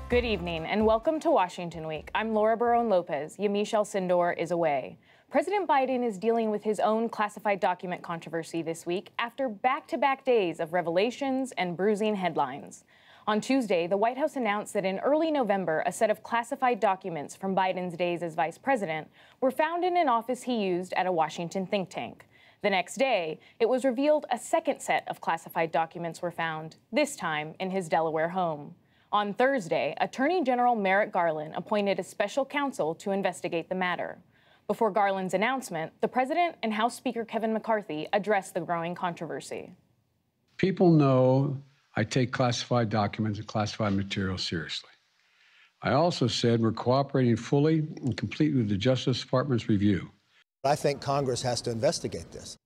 Good evening and welcome to Washington Week. I'm Laura Barone-Lopez. Yamiche El-Sindor is away. President Biden is dealing with his own classified document controversy this week after back-to-back days of revelations and bruising headlines. On Tuesday, the White House announced that in early November, a set of classified documents from Biden's days as vice president were found in an office he used at a Washington think tank. The next day, it was revealed a second set of classified documents were found, this time in his Delaware home. On Thursday, Attorney General Merrick Garland appointed a special counsel to investigate the matter. Before Garland's announcement, the president and House Speaker Keven McCarthy addressed the growing controversy. People know I take classified documents and classified material seriously. I also said we're cooperating fully and completely with the Justice Department's review. I think Congress has to investigate this.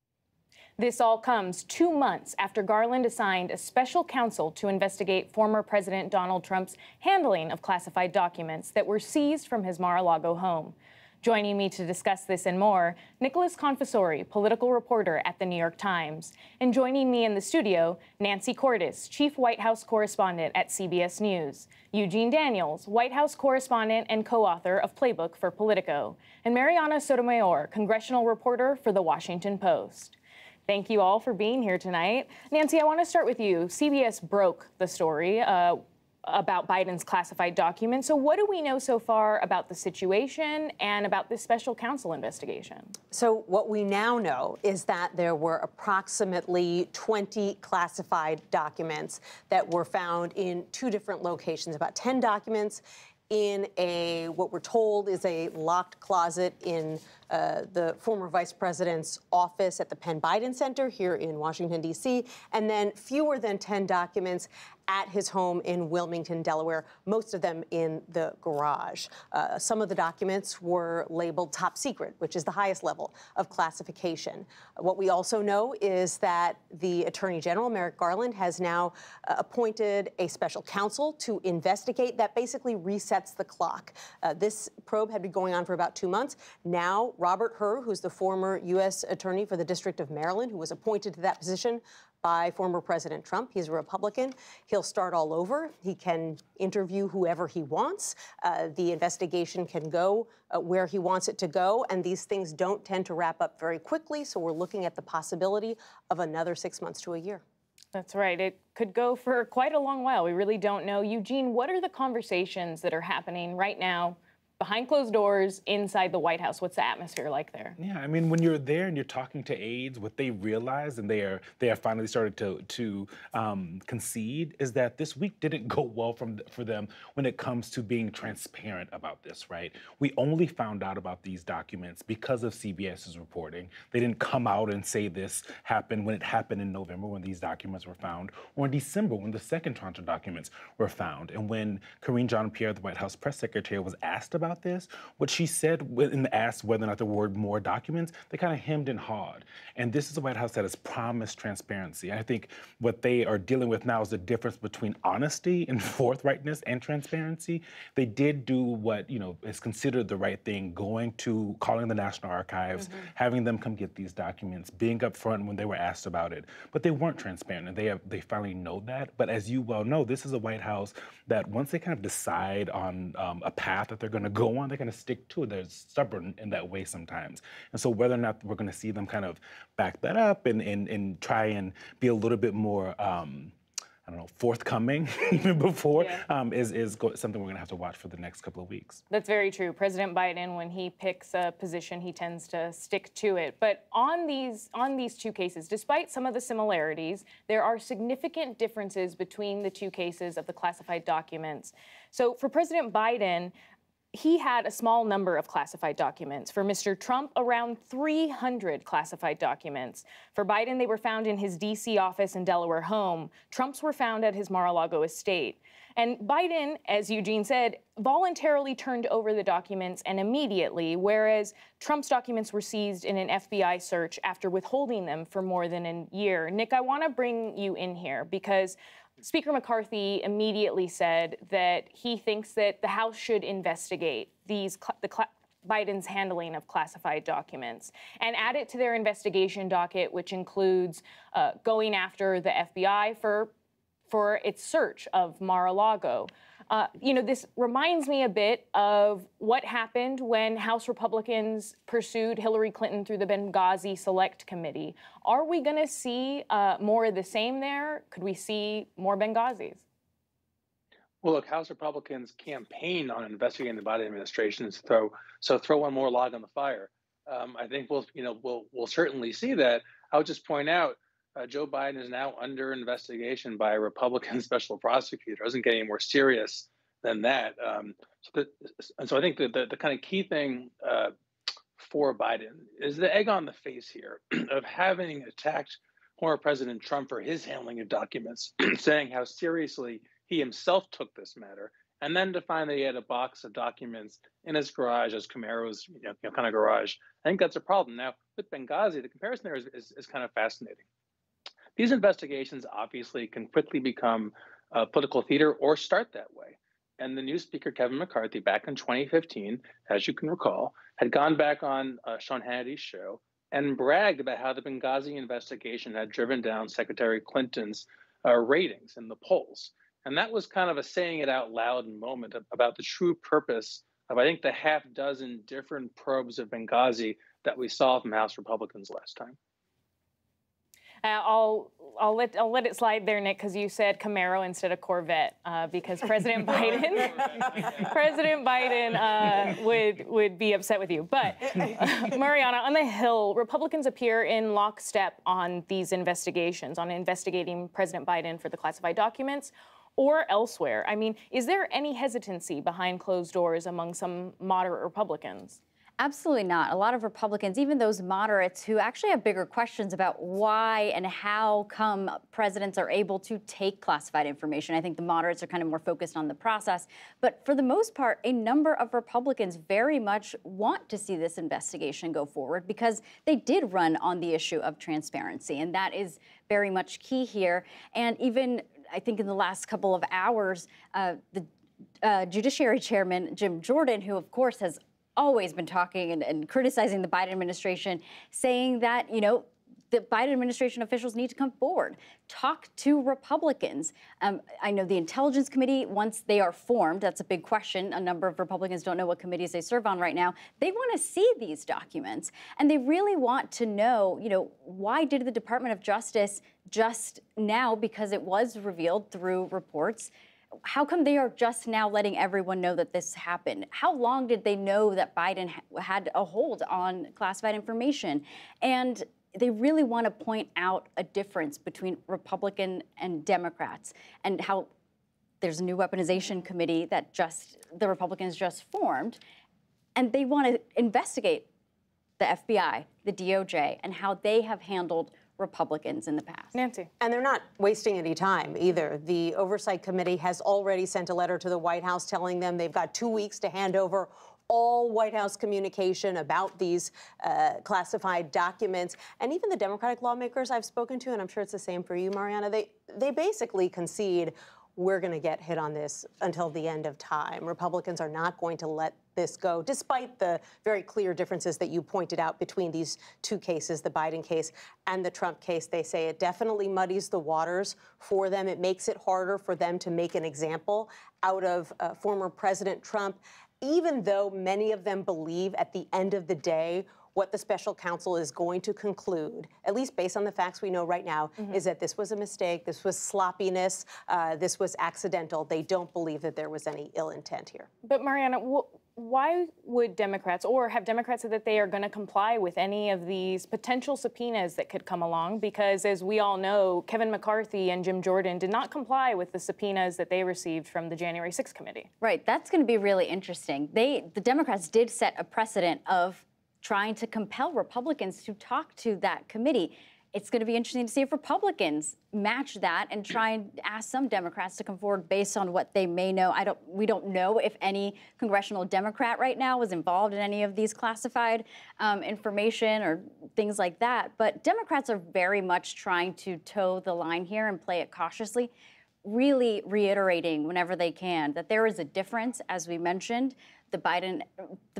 This all comes 2 months after Garland assigned a special counsel to investigate former President Donald Trump's handling of classified documents that were seized from his Mar-a-Lago home. Joining me to discuss this and more, Nicholas Confessori, political reporter at The New York Times. And joining me in the studio, Nancy Cordes, chief White House correspondent at CBS News. Eugene Daniels, White House correspondent and co-author of Playbook for Politico. And Mariana Sotomayor, congressional reporter for The Washington Post. Thank you all for being here tonight. Nancy, I want to start with you. CBS broke the story about Biden's classified documents. So what do we know so far about the situation and about this special counsel investigation? So what we now know is that there were approximately 20 classified documents that were found in 2 different locations, about 10 documents in what we're told is a locked closet in the former vice president's office at the Penn Biden Center here in Washington, D.C., and then fewer than 10 documents at his home in Wilmington, Delaware, most of them in the garage. Some of the documents were labeled top secret, which is the highest level of classification. What we also know is that the Attorney General, Merrick Garland, has now appointed a special counsel to investigate. That basically resets the clock. This probe had been going on for about 2 months. Now, Robert Hur, who's the former U.S. Attorney for the District of Maryland, who was appointed to that position by former President Trump. He's a Republican. He'll start all over. He can interview whoever he wants. The investigation can go where he wants it to go, and these things don't tend to wrap up very quickly, so we're looking at the possibility of another 6 months to a year. That's right. It could go for quite a long while. We really don't know. Eugene, what are the conversations that are happening right now behind closed doors inside the White House? What's the atmosphere like there? Yeah, I mean, when you're there and you're talking to aides, what they realize, and they are finally started to concede, is that this week didn't go well for them when it comes to being transparent about this, right? We only found out about these documents because of CBS's reporting. They didn't come out and say this happened when it happened in November when these documents were found, or in December when the second tranche of documents were found. And when Karine Jean-Pierre, the White House press secretary, was asked about this, what she said when asked whether or not there were more documents, they kind of hemmed and hawed. And this is a White House that has promised transparency. And I think what they are dealing with now is the difference between honesty and forthrightness and transparency. They did do what, is considered the right thing, calling the National Archives, having them come get these documents, being upfront when they were asked about it. But they weren't transparent, and they finally know that. But as you well know, this is a White House that once they kind of decide on a path that they're going to go on, they're going to stick to it. They're stubborn in that way sometimes. And so whether or not we're going to see them kind of back that up and try and be a little bit more, forthcoming even before is something we're going to have to watch for the next couple of weeks. That's very true. President Biden, when he picks a position, he tends to stick to it. But on these 2 cases, despite some of the similarities, there are significant differences between the 2 cases of the classified documents. So for President Biden, he had a small number of classified documents. For Mr. Trump, around 300 classified documents. For Biden, they were found in his D.C. office and Delaware home. Trump's were found at his Mar-a-Lago estate. And Biden, as Eugene said, voluntarily turned over the documents and immediately, whereas Trump's documents were seized in an FBI search after withholding them for more than a year. Nick, I want to bring you in here because Speaker McCarthy immediately said that he thinks that the House should investigate Biden's handling of classified documents and add it to their investigation docket, which includes going after the FBI for its search of Mar-a-Lago. This reminds me a bit of what happened when House Republicans pursued Hillary Clinton through the Benghazi Select Committee. Are we going to see more of the same there? Could we see more Benghazis? Well, look, House Republicans campaign on investigating the Biden administration, so throw one more log on the fire. I think we'll certainly see that. I'll just point out Joe Biden is now under investigation by a Republican special prosecutor. It doesn't get any more serious than that. So I think the kind of key thing for Biden is the egg on the face here of having attacked former President Trump for his handling of documents, saying how seriously he himself took this matter, and then to find that he had a box of documents in his garage, as Camaro's kind of garage. I think that's a problem. Now, with Benghazi, the comparison there is kind of fascinating. These investigations obviously can quickly become political theater or start that way. And the new Speaker, Kevin McCarthy, back in 2015, as you can recall, had gone back on Sean Hannity's show and bragged about how the Benghazi investigation had driven down Secretary Clinton's ratings in the polls. And that was kind of a saying it out loud moment about the true purpose of, I think, the half dozen different probes of Benghazi that we saw from House Republicans last time. I'll let it slide there, Nick, because you said Camaro instead of Corvette, because President Biden would be upset with you. But Mariana, on the Hill, Republicans appear in lockstep on these investigations, on investigating President Biden for the classified documents or elsewhere. I mean, is there any hesitancy behind closed doors among some moderate Republicans? Absolutely not. A lot of Republicans, even those moderates who actually have bigger questions about why and how come presidents are able to take classified information. I think the moderates are kind of more focused on the process. But for the most part, a number of Republicans very much want to see this investigation go forward because they did run on the issue of transparency. And that is very much key here. And even, I think in the last couple of hours, the Judiciary Chairman, Jim Jordan, who of course has always been talking and criticizing the Biden administration, saying that, the Biden administration officials need to come forward, talk to Republicans. I know the Intelligence Committee, once they are formed, that's a big question. A number of Republicans don't know what committees they serve on right now. They want to see these documents, and they really want to know, why did the Department of Justice just now, because it was revealed through reports, how come they are just now letting everyone know that this happened? How long did they know that Biden had a hold on classified information? And they really want to point out a difference between Republican and Democrats and how there's a new weaponization committee that the Republicans just formed, and they want to investigate the FBI, the DOJ, and how they have handled Republicans in the past. Nancy. And they're not wasting any time either. The Oversight Committee has already sent a letter to the White House telling them they've got 2 weeks to hand over all White House communication about these classified documents. And even the Democratic lawmakers I've spoken to, and I'm sure it's the same for you, Mariana, they basically concede we're going to get hit on this until the end of time. Republicans are not going to let this go, despite the very clear differences that you pointed out between these two cases, the Biden case and the Trump case. They say it definitely muddies the waters for them. It makes it harder for them to make an example out of former President Trump, even though many of them believe at the end of the day what the special counsel is going to conclude, at least based on the facts we know right now, is that this was a mistake, this was sloppiness, this was accidental. They don't believe that there was any ill intent here. But Mariana, why would Democrats, or have Democrats said that they are going to comply with any of these potential subpoenas that could come along? Because as we all know, Kevin McCarthy and Jim Jordan did not comply with the subpoenas that they received from the January 6th committee. Right, that's going to be really interesting. The Democrats did set a precedent of trying to compel Republicans to talk to that committee. It's going to be interesting to see if Republicans match that and try and ask some Democrats to come forward based on what they may know. We don't know if any congressional Democrat right now was involved in any of these classified information or things like that. But Democrats are very much trying to toe the line here and play it cautiously, really reiterating whenever they can that there is a difference, as we mentioned. The Biden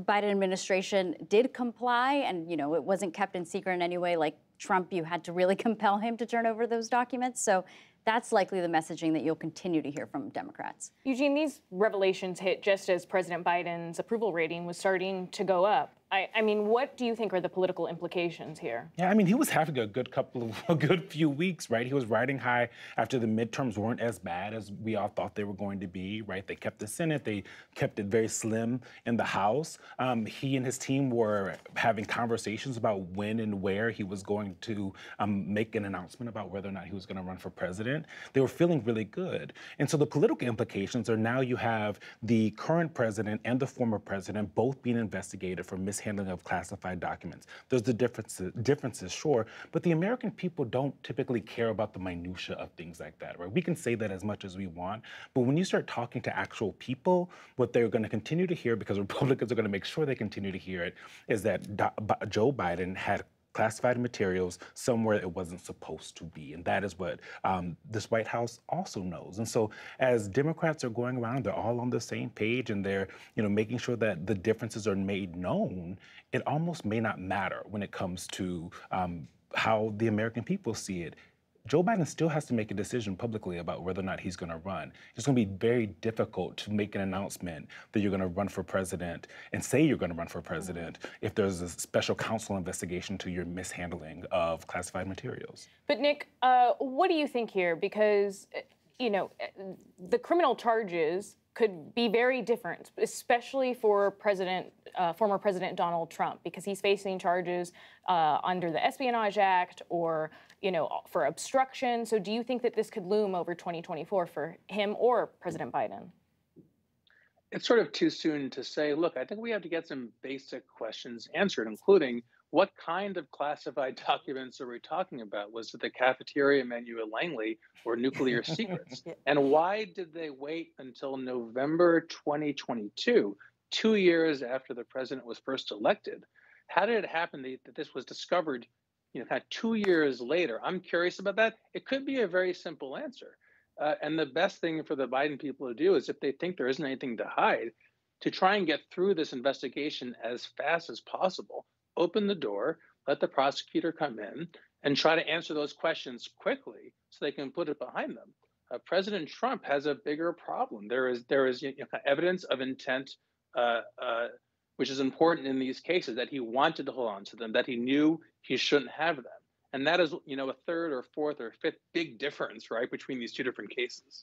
administration did comply, and it wasn't kept in secret in any way. Like Trump, you had to really compel him to turn over those documents. So that's likely the messaging that you'll continue to hear from Democrats. Eugene, these revelations hit just as President Biden's approval rating was starting to go up. I mean, what do you think are the political implications here? Yeah, I mean, he was having a good few weeks, right? He was riding high after the midterms weren't as bad as we all thought they were going to be, right? They kept the Senate, they kept it very slim in the House. He and his team were having conversations about when and where he was going to make an announcement about whether or not he was going to run for president. They were feeling really good. And so the political implications are now you have the current president and the former president both being investigated for mishandling of classified documents. There's the differences, sure, but the American people don't typically care about the minutia of things like that, right? We can say that as much as we want, but when you start talking to actual people, what they're going to continue to hear, because Republicans are going to make sure they continue to hear it, is that Joe Biden had classified materials somewhere it wasn't supposed to be. And that is what this White House also knows. And so as Democrats are going around, they're all on the same page and they're making sure that the differences are made known, it almost may not matter when it comes to how the American people see it. Joe Biden still has to make a decision publicly about whether or not he's going to run. It's going to be very difficult to make an announcement that you're going to run for president and say you're going to run for president if there's a special counsel investigation to your mishandling of classified materials. But Nick, what do you think here? Because, the criminal charges could be very different, especially for former President Donald Trump, because he's facing charges under the Espionage Act or, for obstruction. So do you think that this could loom over 2024 for him or President Biden? It's sort of too soon to say. Look, I think we have to get some basic questions answered, including what kind of classified documents are we talking about? Was it the cafeteria menu at Langley or nuclear secrets? And why did they wait until November 2022, 2 years after the president was first elected? How did it happen that this was discovered, kind of 2 years later? I'm curious about that. It could be a very simple answer. And the best thing for the Biden people to do is, if they think there isn't anything to hide, to try and get through this investigation as fast as possible. Open the door, let the prosecutor come in, and try to answer those questions quickly so they can put it behind them. President Trump has a bigger problem. There is evidence of intent, which is important in these cases, that he wanted to hold on to them, that he knew he shouldn't have them. And that is, a third or fourth or fifth big difference, right, between these two different cases.